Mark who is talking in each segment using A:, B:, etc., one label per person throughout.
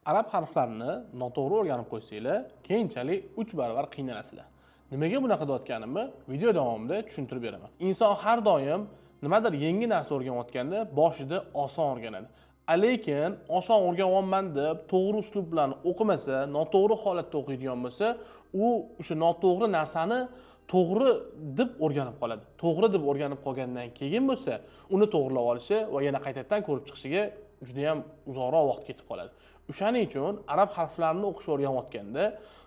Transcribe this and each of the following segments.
A: Arab harflarini noto'g'ri o'rganib qo'ysanglar, keyinchalik 3 barobar qiynalasizlar. Nimaga bunaqa deyotganimni video davomida tushuntirib beraman. Inson har doim nimadir yangi narsa o'rganayotganda boshida oson o'rganadi. Lekin oson o'rganyapman deb to'g'ri uslub bilan o'qimasa, noto'g'ri holatda o'qiydigan bo'lsa, u o'sha noto'g'ri narsani to'g'ri deb o'rganib qoladi. To'g'ri deb o'rganib qolgandan keyin bo'lsa, uni to'g'rilab olishi va yana qaytadan ko'rib chiqishiga juda ham uzoqroq vaqt ketib qoladi. O'shaning uchun arab harflarini o'qishni o'rganayotganda,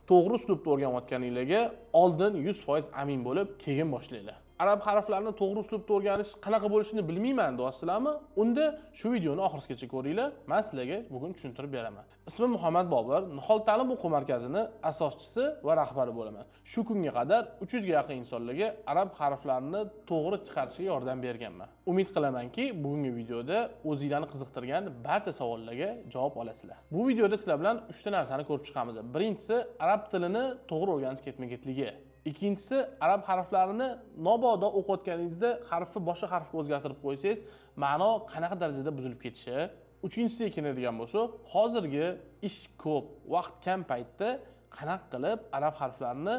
A: to'g'ri uslubda o'rganayotganingizga oldin 100% amin bo'lib, keyin boshlanglar. Arab harflarini to'g'ri uslubda o'rganish qanaqa bo'lishini bilmayman deyapsizlarmi? Unda shu videoni oxirigacha ko'ringlar. Men sizlarga bugun tushuntirib beraman. Ismim Muhammad Bobur, Nihol ta'lim o'quv markazini asoschisi va rahbari bo'laman. Shu kunga qadar 300 ga yaqin insonlarga arab harflarini to'g'ri chiqarishga yordam berganman. Umid qilamanki, bugungi videoda o'zingizlarni qiziqtirgan barcha savollarga javob olasizlar. Bu videoda sizlar bilan 3 ta narsani ko'rib chiqamiz. Birinchisi, arab tilini to'g'ri o'rganish ketma-ketligi. Ikkinchisi, arab harflarini mabodo o'qiyotganingizda harfni boshqa harfga o'zgartirib qo'ysangiz, ma'no qanaqa darajada buzilib ketishi. Uchinchisiga keladigan bo'lsa, hozirgi ish ko'p, vaqt kam paytda qanaqa qilib arab harflarini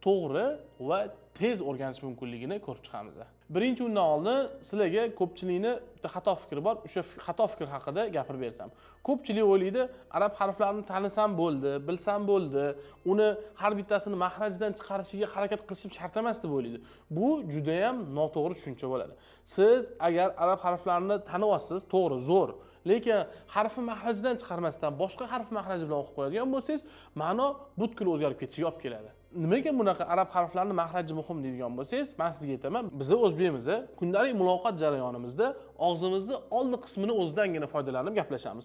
A: to'g'ri va tez o'rganish mumkinligini ko'rib chiqamiz. Birinchi undan oldin sizlarga ko'pchilikni bitta xato fikri bor. O'sha xato fikr haqida gapirib bersam. Ko'pchilik o'ylaydi, arab harflarini tanisam bo'ldi, bilsam bo'ldi, uni har bittasini maxrajdan chiqarishiga harakat qilishim shart emas deb o'ylaydi. Bu juda ham noto'g'ri tushuncha bo'ladi. Siz agar arab harflarini tanib olsangiz, to'g'ri, zo'r. Lekin harfni maxrajdan chiqarmasdan boshqa harf maxraji bilan o'qib qo'yadigan bo'lsangiz, ma'no butkul o'zgarib ketishiga olib keladi. Nimaga bunaqa arab harflarini maxraji muhim deydigan bo'lsangiz, men sizga aytaman, bizning o'zbekimizda kundalik muloqot jarayonimizda og'zimizni oldin qismini o'zidangina foydalanib gaplashamiz.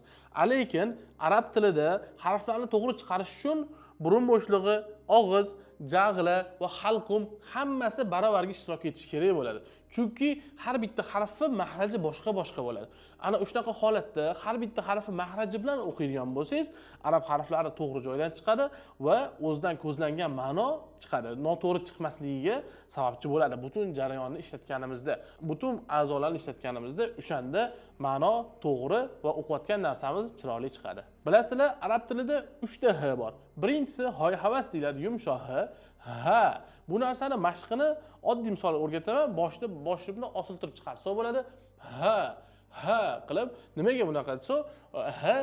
A: Lekin arab tilida harflarni to'g'ri chiqarish uchun burun bo'shlig'i, og'iz, jag'la va halqum hammasi barobarga ishtirok etishi kerak bo'ladi. Chunki har bitta harfning maxraji boshqa bo'ladi. Ana shunaqa holatda har bitta harfni maxraji bilan o'qiydigan bo'lsangiz, arab harflari to'g'ri joydan chiqadi va o'zidan ko'zlangan ma'no chiqadi. Noto'g'ri chiqmasligiga sababchi bo'ladi. Butun jarayonni ishlatganimizda, butun a'zolarni ishlatganimizda o'shanda ma'no to'g'ri va o'qiyotgan narsamiz chiroyli chiqadi. Bilasizlar, arab tilida 3 ta h bor. Birinchisi hoy havas deyiladi, yumshoq h. Ha. Bu narsani mashqini oddiy misol o'rgataman, boshni osiltirib chiqarsa bo'ladi. Ha qilib, nimaga bunaqa desa, ha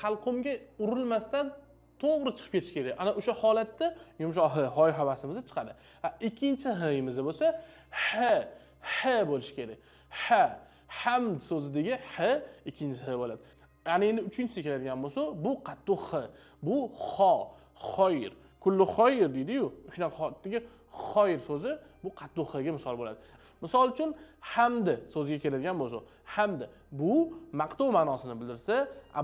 A: halqumga urilmasdan to'g'ri chiqib ketish kerak. Ana o'sha holatda yumshoq h, hoy havasimiz chiqadi. Ikkinchi h-imiz bo'lsa, ha bo'lish kerak. Hamd so'zidagi h ikkinchi h bo'ladi. Ya'ni endi uchinchisiga keladigan bo'lsa, bu qattiq h, bu xoyr. Kullu xoyr deydi-yu, shunaqa holatdagi xoyr so'zi bu qattiq h ga misol bo'ladi. Misol uchun hamd so'ziga keladigan bo'lsa, hamd bu maqtov ma'nosini bildirsa,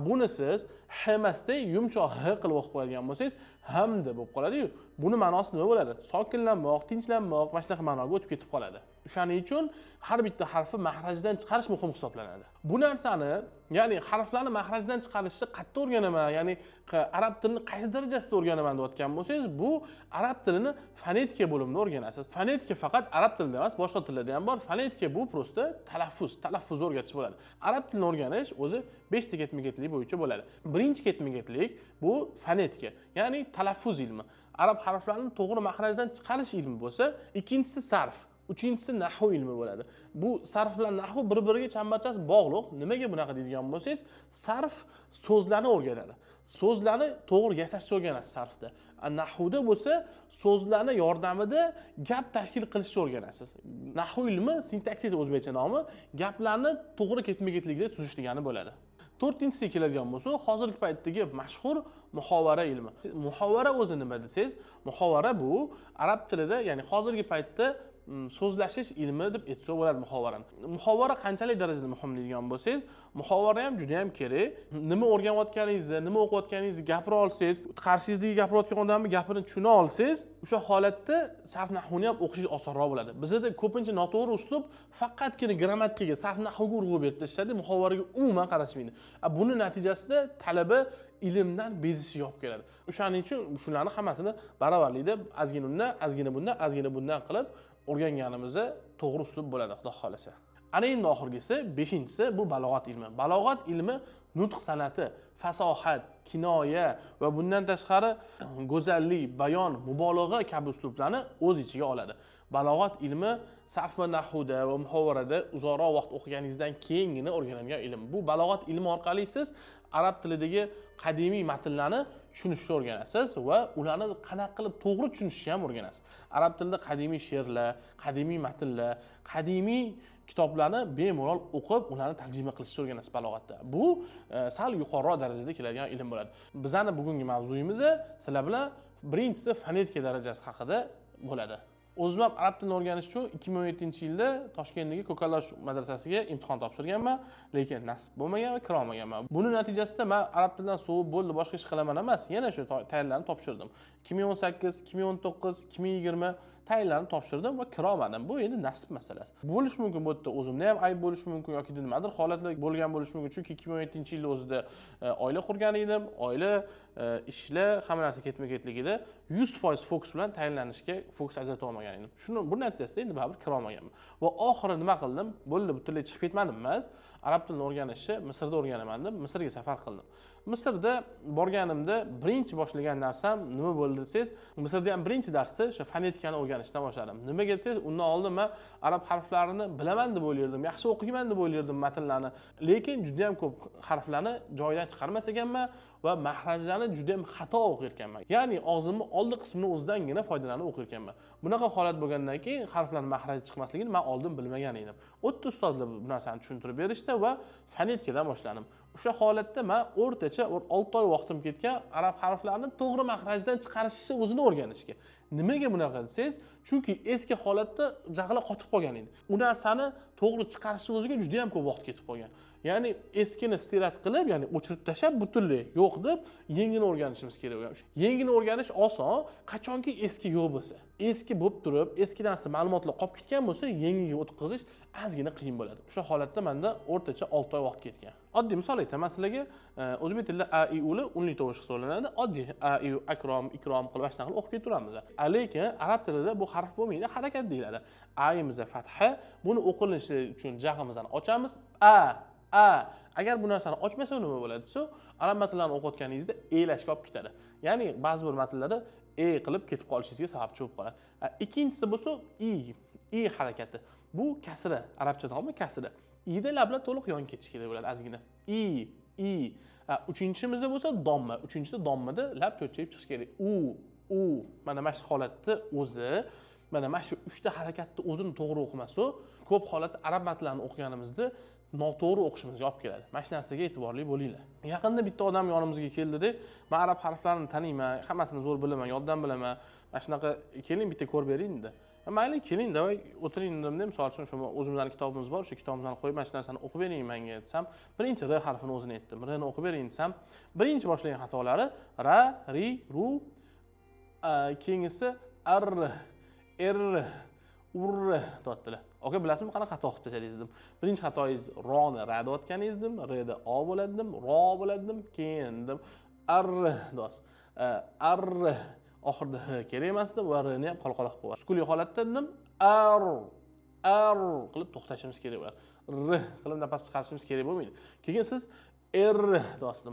A: buni siz h emasda yumshoq h qilib o'qib qo'yadigan bo'lsangiz, hamd bo'lib qoladi-yu. Buni ma'nosi nima bo'ladi? Sokinlanmoq, tinchlanmoq, mana shunaqa ma'noga o'tib ketib qoladi. O'shaning uchun har bitta harfni maxrajdan chiqarish muhim hisoblanadi. Bu narsani, ya'ni harflarni maxrajdan chiqarishni qayerda o'rganaman, ya'ni arab tilini qaysi darajasida o'rganaman deyotgan bo'lsangiz, bu arab tilini fonetika bo'limida o'rganasiz. Fonetika faqat arab tilida emas, boshqa tillarda ham bor. Fonetika bu prosta talaffuz o'rgatish bo'ladi. Arab tilini o'rganish o'zi 5 ta ketma-ketlik bo'yicha bo'ladi. Birinchi ketma-ketlik bu fonetika, ya'ni talaffuz ilmi. Arab harflarini to'g'ri maxrajdan chiqarish ilmi bo'lsa, ikkinchisi sarf, uchinchisi nahv ilmi bo'ladi. Bu sarf bilan nahv bir-biriga chambarchas bog'liq. Nimaga bunaqa deydigan bo'lsangiz, sarf so'zlarni o'rganadi. So'zlarni to'g'ri yasashni o'rganasiz sarfda. Nahvda bo'lsa, so'zlarni yordamida gap tashkil qilishni o'rganasiz. Nahv ilmi sintaksis o'zbekcha nomi, gaplarni to'g'ri ketma-ketlikda tuzish degani bo'ladi. To'rtinchisiga keladigan bo'lsa, hozirgi paytdagi mashhur muhovara ilmi. Muhovara o'zi nima desangiz, muhovara bu arab tilida, ya'ni hozirgi paytda so'zlashish ilmi deb aytsa bo'ladi muhovarani. Muhovara qanchalik darajada muhim deydigan bo'lsangiz, muhovara ham juda ham kerak. Nima o'rganayotganingizni, nima o'qiyotganingizni gapira olsangiz, qarshingizdagi gapirayotgan odamning gapini tushuna olsangiz, o'sha holatda sarf nahvni ham o'qishingiz osonroq bo'ladi. Bizda ko'pincha noto'g'ri uslub faqatgina grammatikaga, sarf nahvga urg'u berib tashladi, muhovaraga umuman qarashmaydi. Buni natijasida talaba ilmdan bezishiga olib keladi. O'shaning uchun shularni hammasini barobarlikda azgina bundan qilib o'rganganimizda to'g'ri uslub bo'ladi, xudo xolasa. Ana endi oxirgisi 5-inchisi bu balog'at ilmi. Balog'at ilmi nutq san'ati, fasohat, kinoya va bundan tashqari go'zallik, bayon, mubolag'a kabi uslublarni o'z ichiga oladi. Balog'at ilmi sarf va nahvda va muhovarada uzoqroq vaqt o'qiganingizdan keyingina o'rganilgan ilm. Bu balog'at ilmi orqali siz arab tilidagi qadimiy matnlarni tushunishni o'rganasiz va ularni qanaqa qilib to'g'ri tushunishni ham o'rganasiz. Arab tilida qadimiy she'rlar, qadimiy matnlar, qadimiy kitoblarni bemalol o'qib, ularni tarjima qilishni o'rganasiz balog'atda. Bu sal yuqoriroq darajada keladigan ilm bo'ladi. Bizning bugungi mavzuyimiz sizlar bilan birinchisi fonetika darajasi haqida bo'ladi. O'zim ham arab tilini o'rganish uchun 2017-yilda Toshkentdagi Ko'kallosh madrasasiga imtihon topshirganman, lekin nasib bo'lmagan va kira olmaganman. Buning natijasida men arab tilidan sovib bo'ldi, boshqa ish qilaman emas, yana shu tayinlarni topshirdim. 2018, 2019, 2020 tayinlarni topshirdim va kira olmadim. Bu endi nasib masalasi. Bo'lish mumkin bu yerda o'zimda ham ayb bo'lishi mumkin yoki nimadir holatlar bo'lgan bo'lishi mumkin, chunki 2017-yilda o'zida oila qurgan edim, oila ishlar, hamma narsa ketma-ketligida 100% fokus bilan tayinlanishga fokus ajrata olmagan edim. Shuni bu natijasida endi baribir kira olmaganman. Va oxiri nima qildim? Bo'ldi, butunlay chiqib ketmadim emas. Arab tilini o'rganishni Misrda o'rganaman deb Misrga safar qildim. Misrda borganimda birinchi boshlagan narsam nima bo'ldi desangiz, Misrda ham birinchi darsni o'sha fonetikani o'rganishdan boshladim. Nimaga desangiz, undan oldin men arab harflarini bilaman deb o'ylardim, yaxshi o'qiyman deb o'ylardim matnlarni. Lekin juda ham ko'p harflarni joyidan chiqarmas ekanman va mahrajlarni juda ham xato o'qir ekanman. Ya'ni og'zimni oldi qismini o'zidangina foydalanib o'qir ekanman. Bunaqa holat bo'lgandan keyin harflarning mahraji chiqmasligini men oldin bilmagan edim. O'tda ustozlar bu narsani tushuntirib berishdi va fonetikadan boshladim. O'sha holatda men o'rtacha 6 oy vaqtim ketgan arab harflarini to'g'ri mahrajdan chiqarishni o'zini o'rganishga. Nimaga bunaqa desangiz, chunki eski holatda jag'la qotib qolgan edi. U narsani to'g'ri chiqarishni o'ziga juda ham ko'p vaqt ketib qolgan. Ya'ni eskini stirat qilib, ya'ni o'chirib tashlab butunlay yo'q deb yengini o'rganishimiz kerak bo'lgan. Yengini o'rganish oson, qachonki eski yo'q bo'lsa. Eski bo'lib turib, eski narsa ma'lumotlar qolib ketgan bo'lsa, yangiga o'tkazish ozgina qiyin bo'ladi. O'sha holatda menda o'rtacha 6 oy vaqt ketgan. Oddiy misol aytaman sizlarga, o'zbek tilida a i u li unli tovush hisoblanadi. Oddiy a i u akrom, ikrom qilib ashna qilib o'qib ketaveramiz. Lekin arab tilida bu harf bo'lmaydi, harakat deyiladi. Ayimizda fatha, buni o'qilishi uchun jag'imizni ochamiz. Agar bu narsani ochmasa nima bo'ladi desa, arab matnlarini o'qiyotganingizda elashga olib ketadi. Ya'ni ba'zi bir matnlarda qilib ketib qolishingizga sababchi bo'lib qoladi. Ikkinchisi bo'lsa i harakati. Bu kasra, arabchada ham kasra. I'da lablar to'liq yon ketish kerak bo'ladi ozgina. I. Uchinchimizda bo'lsa domma. Uchinchida dommada lab cho'chchayib chiqish kerak. U. Mana shu holatda o'zi, mana shu 3 ta harakatni o'zini to'g'ri o'qimasa, ko'p holatda arab matnlarini o'qiganimizda noto'g'ri o'qishimizga olib keladi. Mana shu narsaga e'tiborli bo'linglar. Yaqinda bitta odam yonimizga keldida, "Men arab harflarini taniyman, hammasini zo'r bilaman, yoddan bilaman. Mana shunaqa keling bitta ko'rib bering" dedi. Mayli, keling, davay o'tiring dedim. Misol uchun shu o'zimizning kitobimiz bor, shu kitobimizni qo'yib mana shu narsani o'qib bering menga desam, birinchi r harfini o'zini aytdim. R ni o'qib bering desam, birinchi boshlagan xatolari ra, ri, ru, keyingisi ar, er, ur deyaptilar. Aka, bilasizmi qanaqa xato qilib tashladingiz dedim. Birinchi xatoingiz roni ra deyotganingiz dedim, r da o bo'ladi dedim, ro bo'ladi dedim, keyin dedim ar deysiz. Ar oxirida kerak emas deb va r ni ham qolqola qilib qo'yasiz. Sukuniy holatda dedim ar qilib to'xtashimiz kerak bo'ladi. R qilib nafas chiqarishimiz kerak bo'lmaydi. Keyin siz r deysiz.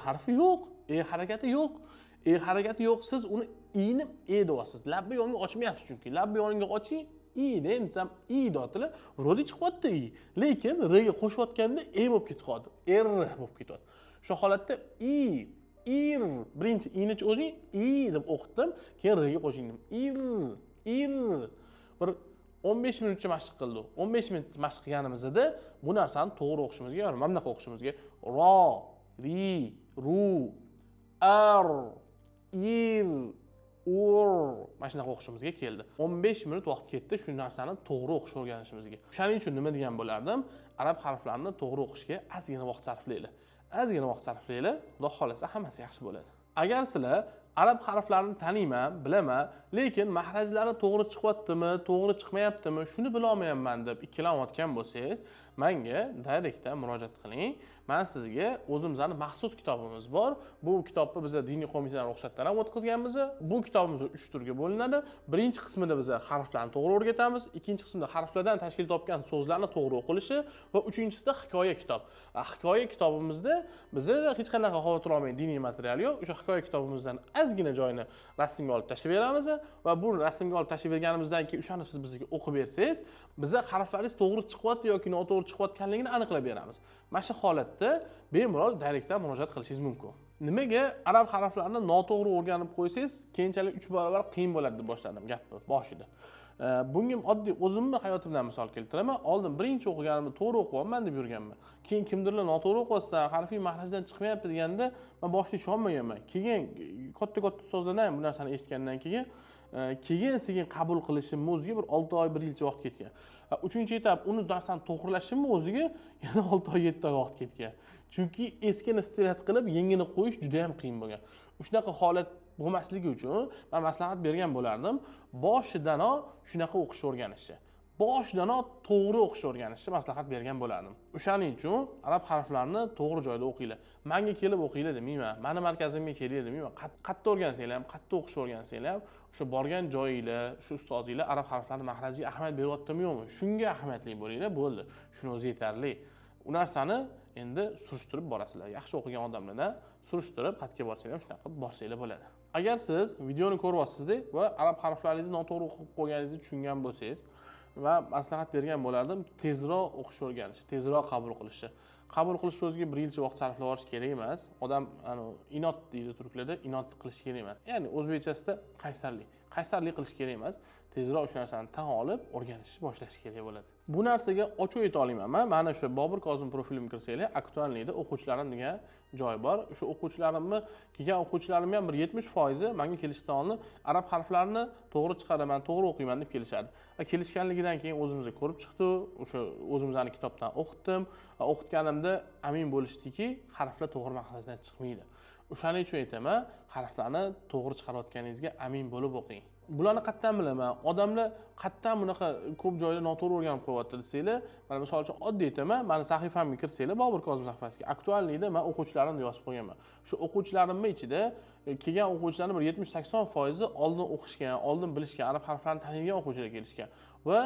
A: Harfi yo'q, harakati yo'q. Harakati yo'q. Siz uni i'ni deyapsiz. Labni yonga ochmayapsiz chunki. Labni yonga oching, i'ni desam deyaptilar. Rodi chiqyapti i. Lekin r ga qo'shayotganda bo'lib ketib qoldi. R bo'lib ketyapti. Shu holatda birinchi i'ni o'zing deb o'qitdim, keyin r ga qo'shing dedim. Bir 15 minutcha mashq qildik. 15 minut mashq qilganimizda bu narsani to'g'ri o'qishimizga, ya'ni mana bunaqa o'qishimizga ro, ri, ru, ar, ir, ur mana shunaqa o'qishimizga keldi. 15 minut vaqt ketdi shu narsani to'g'ri o'qish o'rganishimizga. Shuning uchun nima degan bo'lardim? Arab harflarini to'g'ri o'qishga ozgina vaqt sarflaylik. Xudo xolasa hammasi yaxshi bo'ladi. Agar sizlar arab harflarini taniyman, bilaman, lekin mahrajlari to'g'ri chiqyaptimi, to'g'ri chiqmayaptimi, shuni bila olmayapman deb ikkilanayotgan bo'lsangiz, menga direktdan murojaat qiling. Men sizga o'zimizning maxsus kitobimiz bor. Bu kitobni biz diniy qo'mitadan ruxsatdan ham o'tkazganmiz. Bu kitobimiz 3 turga bo'linadi. Birinchi qismida biz harflarni to'g'ri o'rgatamiz, ikkinchi qismida harflardan tashkil topgan so'zlarni to'g'ri o'qilishi va uchinchisida hikoya kitob. Hikoya kitobimizda bizda hech qanaqa xavotir olmang, diniy material yo'q. O'sha hikoya kitobimizdan ozgina joyini rasmga olib tashlab beramiz va bu rasmga olib tashlab berganimizdan keyin o'shani siz bizga o'qib bersangiz, bizga harflaringiz to'g'ri chiqyapti yoki noto'g'ri chiqayotganligini aniqlab beramiz. Mana shu holatda bemalol direktdan murojaat qilishingiz mumkin. Nimaga arab harflarini noto'g'ri o'rganib qo'ysangiz, keyinchalik 3 barobar qiyin bo'ladi deb boshladim gapni boshida. Bunga oddiy o'zimni hayotimdan misol keltiraman. Oldin birinchi o'qiganimda to'g'ri o'qiyapman deb yurganman. Keyin kimdirlar noto'g'ri o'qiyotsa, harfiy mahrajdan chiqmayapti deganda, men boshida ishonmaganman. Keyin katta-katta ustozlardan ham bu narsani eshitgandan keyin sekin qabul qilishimni o'ziga bir 6 oy, 1 yilcha vaqt ketgan. 3-chi etap uni darsani to'g'rilashimni o'ziga yana 6 oy, 7 oy vaqt ketgan. Chunki eskini stilaj qilib, yengini qo'yish juda ham qiyin bo'lgan. Shunaqa holat bo'lmasligi uchun men maslahat bergan bo'lardim. Boshidanoq shunaqa o'qish o'rganishni. Boshidanoq to'g'ri o'qish o'rganishni maslahat bergan bo'lardim. O'shaning uchun arab harflarini to'g'ri joyda o'qinglar. Menga kelib o'qinglar demayman. Meni markazimga kelinglar demayman. Qayerda o'rgansanglar ham, qayerda o'qish o'rgansanglar ham, o'sha borgan joyinglar, shu ustozinglar arab harflarini mahrajiga ahamiyat beryaptimi yo'qmi? Shunga ahamiyatli bo'linglar, bo'ldi. Shuni o'zi yetarli. U narsani endi surishtirib borasizlar. Yaxshi o'qigan odamlardan surishtirib, xatga borsanglar ham shunaqa qilib borsanglar bo'ladi. Agar siz videoni ko'ryapsizda va arab harflaringizni noto'g'ri o'qib qo'yganingizni tushungan bo'lsangiz va maslahat bergan bo'lardim, tezroq o'qish o'rganish, tezroq qabul qilishni. Qabul qilish o'ziga 1 yilcha vaqt sarflab olish kerak emas. Odam inot deydi turklarda, inot qilish kerak emas. Ya'ni o'zbekchasida qaysarlik qilish kerak emas. Tezroq o'sha narsani tan olib, o'rganishni boshlash kerak bo'ladi. Bu narsaga ochiq ayta olaman. Mana shu Bobur Kozim profilimga kirsanglar, aktuallikda o'quvchilarim degan joy bor. O'sha o'quvchilarimni, kelgan o'quvchilarim ham bir 70% menga kelishdan oldin arab harflarini to'g'ri chiqaraman, to'g'ri o'qiyman deb kelishardi. Va kelishganligidan keyin o'zimizga ko'rib chiqdi, o'sha o'zimizning kitobdan o'qitdim va o'qitganimda amin bo'lishdiki, harflar to'g'ri mahrajdan chiqmaydi. O'shaning uchun aytaman, harflarni to'g'ri chiqarayotganingizga amin bo'lib o'qing. Bularni qayerdan bilaman? Odamlar qayerdan bunaqa ko'p joyda noto'g'ri o'rganib qo'yapti desanglar, mana misol uchun oddiy aytaman, meni sahifamga kirsanglar, Bobur Kozim sahifasiga aktuallikda men o'quvchilarimni yozib qo'yganman. Shu o'quvchilarimning ichida kelgan o'quvchilarning bir 70-80% oldin o'qishgan, oldin bilishgan, arab harflarini taniydigan o'quvchilar kelishgan va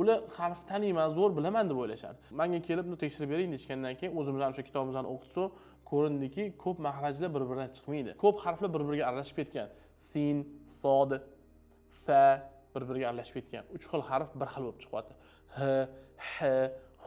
A: ular harf taniyman, zo'r bilaman deb o'ylashadi. Menga kelib, tekshirib bering deshgandan keyin o'zimiz ham o'sha kitobimizni o'qitsak, ko'rindiki, ko'p mahrajlar bir-biridan chiqmaydi. Ko'p harflar bir-biriga aralashib ketgan. Sin, sod, fa bir-biriga aralashib ketgan. 3 xil harf bir xil bo'lib chiqyapti. H, h,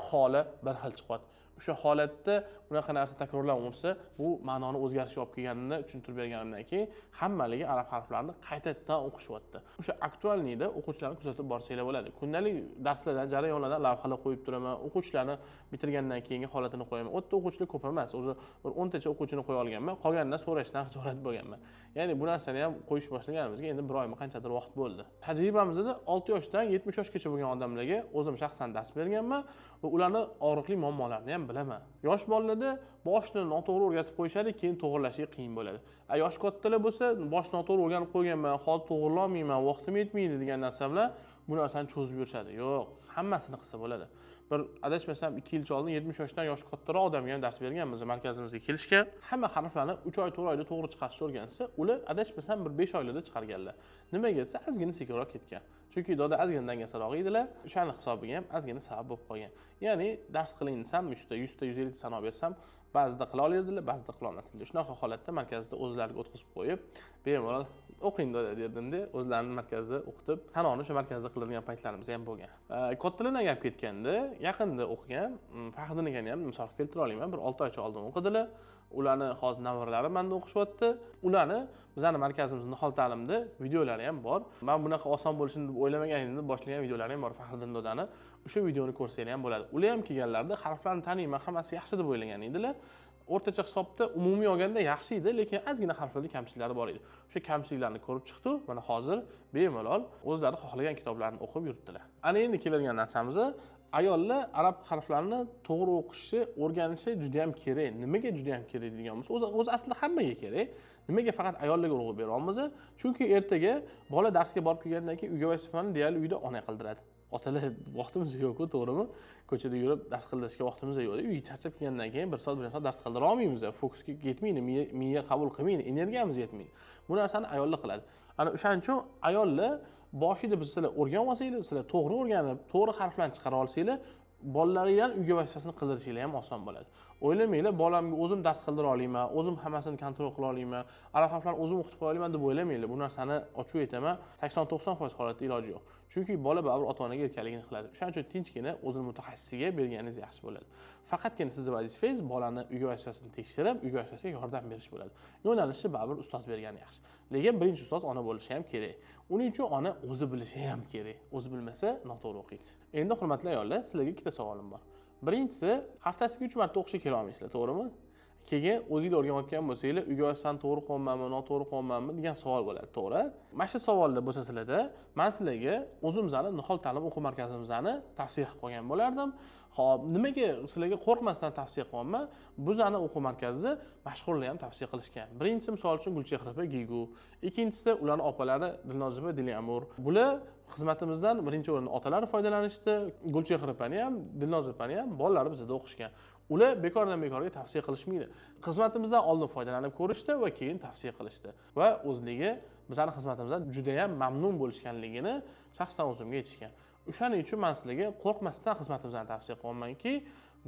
A: xola bir xil chiqyapti. O'sha holatda bunaqa narsa takrorlansa, bu ma'noni o'zgarishiga olib kelganini tushuntirib berganimdan keyin hammaligi arab harflarini qaytadan o'qishyapti. O'sha aktuallikda o'quvchilarni kuzatib borsanglar bo'ladi. Kundalik darslardan, jarayonlardan lavhalar qo'yib turaman. O'quvchilarni bitirgandan keyingi holatini qo'yaman. O'tda o'quvchilar ko'p emas, o'zi bir 10 tacha o'quvchini qo'ya olganman. Qolganidan so'rashdan xijolat bo'lganman. Ya'ni bu narsani ham qo'yish boshlaganimizga endi 1 oymi qanchadir vaqt bo'ldi. Tajribamizda 6 yoshdan 70 yoshgacha bo'lgan odamlarga o'zim shaxsan dars berganman va ularni og'riqli muammolarini ham bilaman. Yosh bolalarda boshni noto'g'ri o'rgatib qo'yishadi, keyin to'g'rilashiga qiyin bo'ladi. Yosh kattalar bo'lsa, boshni noto'g'ri o'rganib qo'yganman, hozir to'g'rilolmayman, vaqtim yetmaydi degan narsa bilan bu narsani cho'zib yurishadi. Yo'q, hammasini qilsa bo'ladi. Bir adashmasam 2 yilcha oldin 70 yoshdan yoshi kattaroq odamga ham dars berganmiz markazimizga kelishgan. Hamma harflarni 3 oy, 4 oyda to'g'ri chiqarishni o'rgansa, ular adashmasam bir 5 oylarda chiqarganlar. Nimaga desa, ozgina sekinroq ketgan. Chunki doda ozgina dangasaroq edilar, o'shani hisobiga ham ozgina sabab bo'lib qolgan. Ya'ni dars qiling desam, 100 ta 150 sanab bersam, ba'zida qila oladilar, ba'zida qila olmasdilar. Shunaqa holatda markazda o'zlariga o'tkazib qo'yib, bemalol o'qing derdim-da, o'zlarini markazda o'qitib, tanoni o'sha markazda qiladigan paytlarimiz ham bo'lgan. Kattalardan gap ketganda, yaqinda o'qigan Faxriddin akani ham misol keltira olaman. Bir 6 oycha oldin o'qidilar. Ularni hozir navaralari menda o'qishyapti. Ularni bizning markazimizning nihol ta'limda videolari ham bor. Men bunaqa oson bo'lishini deb o'ylamagan edim, boshlagan videolari ham bor Faxriddin dodani. O'sha videoni ko'rsanglar ham bo'ladi. Ular ham kelganlarda harflarni taniyman, hammasi yaxshi deb o'ylagan edilar. O'rtacha hisobda umumiy olganda yaxshi edi, lekin ozgina harflarda kamchiliklari bor edi. O'sha kamchiliklarni ko'rib chiqdi, mana hozir bemalol o'zlari xohlagan kitoblarni o'qib yuribdilar. Ana endi keladigan narsamiz, ayollar arab harflarini to'g'ri o'qishi, o'rganishi juda ham kerak. Nimaga juda ham kerak degan bo'lsa, o'zi aslida hammaga kerak. Nimaga faqat ayollarga urg'u beryapmiz? Chunki ertaga bola darsga borib kelgandan keyin uyga vazifani deyarli uyda ona qildiradi. otalar vaqtimiz yo'q-ku, to'g'rimi? Ko'chada yurib dars qildirishga vaqtimiz yo'q. Uy charchab kelgandan keyin 1 soat 1 soat dars qildira olmaymiz. Fokusga yetmaydi, miya qabul qilmaydi, energiyamiz yetmaydi. Bu narsani ayollar qiladi. Ana o'shaning uchun ayollar boshida biz sizlar o'rganib olsanglar, sizlar to'g'ri o'rganib, to'g'ri harflarni chiqara olsanglar, bolalaringdan uyga vazifasini qildirishinglar ham oson bo'ladi. O'ylamanglar, bolamga o'zim dars qildira olayman, o'zim hammasini kontrol qila olayman, arab harflarini o'zim o'qitib qo'ya olayman deb o'ylamanglar. Bu narsani ochiq aytaman, 80-90% holatda iloji yo'q. Chunki bola baribir ota-onaga erkaligini qiladi. O'shaning uchun tinchgina o'zini mutaxassisiga berganingiz yaxshi bo'ladi. Faqatgina sizning vazifangiz bolani uyga vazifasini tekshirib, uyga vazifasiga yordam berish bo'ladi. Yo'nalishni baribir ustoz bergani yaxshi. Lekin birinchi ustoz ona bo'lishi ham kerak. Uning uchun ona o'zi bilishi ham kerak. O'zi bilmasa noto'g'ri o'qiydi. Endi hurmatli ayollar, sizlarga ikkita savolim bor. Birinchisi, haftasiga 3 marta o'qishga kela olmaysizlar, to'g'rimi? Keyin o'zingizlar o'rganayotgan bo'lsanglar, uyga vazifani to'g'ri qilmanmi, noto'g'ri qilmanmi degan savol bo'ladi, to'g'ri? Mana shu savollar bo'lsa sizlarda, men sizlarga o'zimizning Nihol ta'lim o'quv markazimizni tavsiya qilib qo'ygan bo'lardim. Xo'p, nimaga sizlarga qo'rqmasdan tavsiya qilyapman? Bizning o'quv markazida mashhurlar ham tavsiya qilishgan. Birinchisi misol uchun Gulchehra opa Gigu, ikkinchisi ularning opalari Dilnoza opa Dilyamur. Bular xizmatimizdan birinchi o'rinda otalari foydalanishdi. Gulchehra opani ham, Dilnoza opani ham bolalari bizda o'qishgan. Ular bekordan bekorga tavsiya qilishmaydi. Xizmatimizdan oldin foydalanib ko'rishdi va keyin tavsiya qilishdi. Va o'zligi bizning xizmatimizdan juda ham mamnun bo'lishganligini shaxsan o'zimga aytishgan. O'shaning uchun men sizlarga qo'rqmasdan xizmatimizdan tavsiya qilamanki,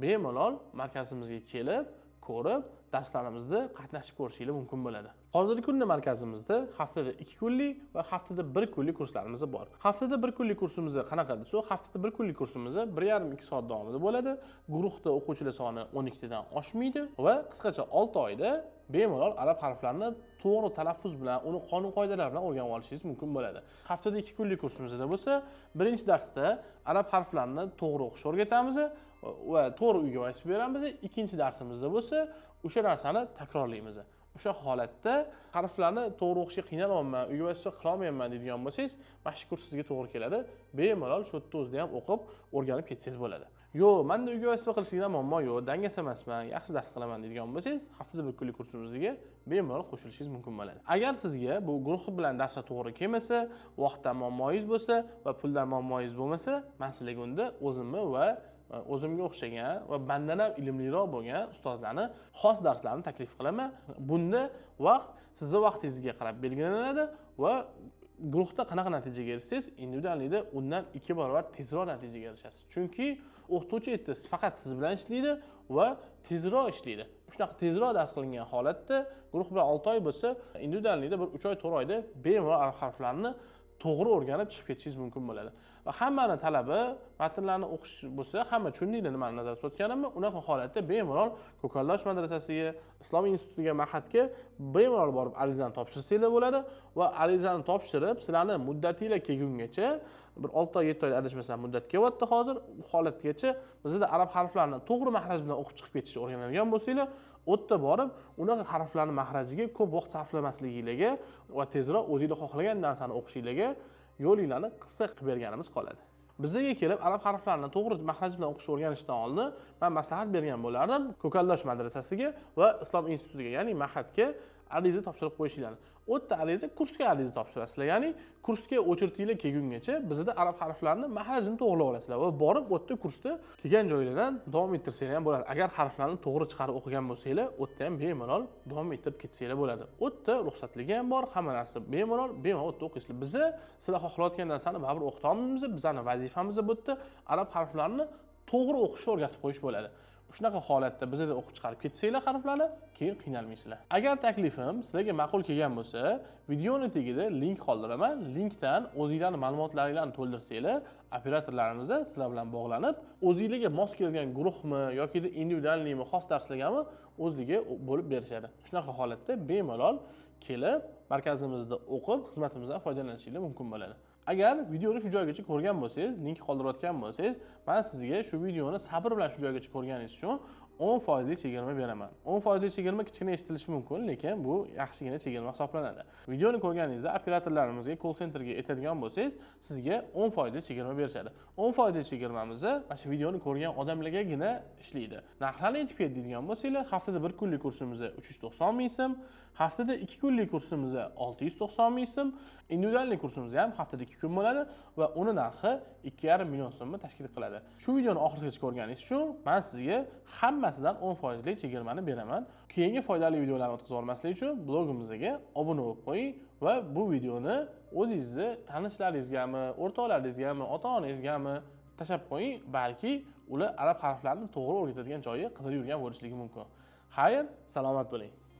A: bemalol markazimizga kelib, ko'rib, darslarimizda qatnashib ko'rishingiz mumkin bo'ladi. Hozirgi kunda markazimizda haftada 2 kunlik va haftada 1 kunlik kurslarimiz bor. Haftada 1 kunlik kursimiz qanaqa desa, haftada 1 kunlik kursimiz 1,5-2 soat davomida bo'ladi. Guruhda o'quvchilar soni 12 dan oshmaydi va qisqacha 6 oyda bemalol arab harflarini to'g'ri talaffuz bilan, uni qonun qoidalari bilan o'rganib olishingiz mumkin bo'ladi. Haftada 2 kunlik kursimizda bo'lsa, birinchi darsda arab harflarini to'g'ri o'qishni o'rgatamiz va to'g'ri uyga vazifa beramiz. Ikkinchi darsimizda bo'lsa, o'sha narsani takrorlaymiz. O'sha holatda harflarni to'g'ri o'qishga qiynalyapman, uyga vazifa qila olmayman deydigan bo'lsangiz, mana shu kurs sizga to'g'ri keladi. Bemalol shu yerda o'zida ham o'qib, o'rganib ketsangiz bo'ladi. Yo'q, menda uyga vazifa qilishlikdan muammo yo'q, dangas emasman, yaxshi dars qilaman deydigan bo'lsangiz, haftada 1 kunlik kursimizga bemalol qo'shilishingiz mumkin bo'ladi. Agar sizga bu guruh bilan darslar to'g'ri kelmasa, vaqtdan muammoingiz bo'lsa va puldan muammoingiz bo'lmasa, men sizlarga unda o'zimni va o'zimga o'xshagan va mendan ham ilmliroq bo'lgan ustozlarni xos darslarini taklif qilaman. Bunda vaqt sizning vaqtingizga qarab belgilanadi va guruhda qanaqa natijaga erishsangiz, individuallikda undan 2 barobar tezroq natijaga erishasiz. Chunki o'qituvchi faqat siz bilan ishlaydi va tezroq ishlaydi. Shunaqa tezroq dars qilingan holatda guruh bilan 6 oy bo'lsa, individuallikda bir 3 oy 4 oyda bemalol arab harflarini to'g'ri o'rganib chiqib ketishingiz mumkin bo'ladi. Va hammani talabi matnlarni o'qish bo'lsa, hamma tushundinglar nimani nazarda tutganimni, unaqa holatda bemalol Ko'kaldosh madrasasiga, Islom institutiga, ma'hadga bemalol borib arizani topshirsanglar bo'ladi va arizani topshirib, sizlarni muddatinglar kelgungacha bir 6 oy 7 oy adashmasam muddat kelyapti hozir, u holatgacha bizda arab harflarini to'g'ri mahraj bilan o'qib chiqib ketishni o'rganadigan bo'lsanglar, o'tda borib, unaqa harflarning mahrajiga ko'p vaqt sarflamasliginglarga va tezroq o'zingizlar xohlagan narsani o'qishinglarga yo'linglarni qisqa qilib berganimiz qoladi. Bizga kelib arab harflarini to'g'ri mahraj bilan o'qishni o'rganishdan oldin men maslahat bergan bo'lardim Ko'kaldosh madrasasiga va Islom institutiga, ya'ni ma'hadga ariza topshirib qo'yishinglarni. O'tda ariza, kursga ariza topshirasizlar. Ya'ni kursga o'chirtinglar kelgungacha bizda arab harflarini mahrajini to'g'rilab olasizlar va borib o'tda kursda kelgan joylardan davom ettirsanglar ham bo'ladi. Agar harflarni to'g'ri chiqarib o'qigan bo'lsanglar, o'tda ham bemalol davom ettirib ketsanglar bo'ladi. O'tda ruxsatligi ham bor, hamma narsa bemalol o'tda o'qiysizlar. Bizda sizlar xohlayotgan narsani baribir o'qita olmaymiz. Bizning vazifamiz bu yerda arab harflarini to'g'ri o'qishni o'rgatib qo'yish bo'ladi. Shunaqa holatda bizda o'qib chiqarib ketsanglar harflarni, keyin qiynalmaysizlar. Agar taklifim sizlarga ma'qul kelgan bo'lsa, videoning tagida link qoldiraman. Linkdan o'zingizlarning ma'lumotlaringizni to'ldirsanglar, operatorlarimiz sizlar bilan bog'lanib, o'zingizlarga mos kelgan guruhmi yoki individuallikmi, xos darslargami o'zligi bo'lib berishadi. Shunaqa holatda bemalol kelib, markazimizda o'qib, xizmatimizdan foydalanishingiz mumkin bo'ladi. Agar videoni shu joygacha ko'rgan bo'lsangiz, link qoldirayotgan bo'lsangiz, men sizga shu videoni sabr bilan shu joygacha ko'rganingiz uchun 10% chegirma beraman. 10% chegirma kichkina eshitilishi mumkin, lekin bu yaxshigina chegirma hisoblanadi. Videoni ko'rganingizda operatorlarimizga, call centerga aytadigan bo'lsangiz, sizga 10% chegirma berishadi. 10% chegirmamiz mana shu videoni ko'rgan odamlargagina ishlaydi. Narxlarni aytib ketadigan bo'lsanglar, haftada 1 kunlik kursimiz 390 ming so'm, haftada 2 kunlik kursimiz 690 ming so'm, individualniy kursimiz ham haftada 2 kun bo'ladi va uni narxi 2,5 million so'mni tashkil qiladi. Shu videoni oxirigacha ko'rganingiz uchun men sizga hammasidan 10% chegirmani beraman. Keyingi foydali videolarni o'tkazib olmaslik uchun blogimizga obuna bo'lib qo'ying va bu videoni o'zingizni tanishlaringizgami, o'rtoqlaringizgami, ota-onangizgami tashab qo'ying, balki ular arab harflarini to'g'ri o'rgatadigan joyi qidirib yurgan bo'lishligi mumkin. Xayr, salomat bo'ling.